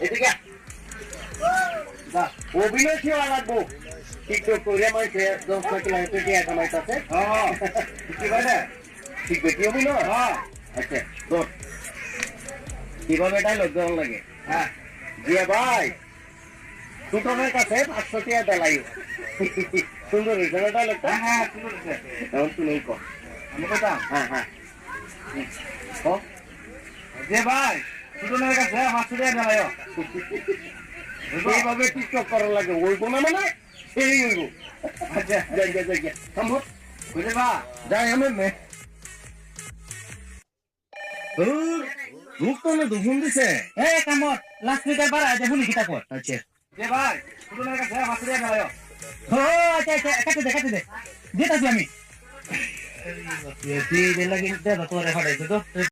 এদিকে অভিনয় ছেড়া লাগবো টিকটক করে মাইছে 10 লাখ টাকা কামাইতাছে কি বলে ঠিক বেটি অভিনয় আচ্ছা গুড কিভাবে ডায়লগ দেওয়া লাগে জিয়া ভাই সুতনের কাছে 500 টাকা দেলাইও সুন্দর হয়েছে না ডায়লগটা সুন্দর হয়েছে এখন তুমি কর আমি কথা যে ভাই সুতনের কাছে 500 টাকা দেলাইও এইভাবে টিকটক করার লাগে ওইব না মানে সেই ওইব আচ্ছা যাই সম্ভব বুঝলে বা যাই আমি রূপতনে দুফুন দিছে কামত লাস্ট মিটার বাড়া দেখুন কিতা কর আচ্ছা যে ভাই সুতনের কাছে 500 টাকা দেলাইও আচ্ছা কাটে দে দিতাছি আমি এই লাগে দে তোরে ফাটাইছো তো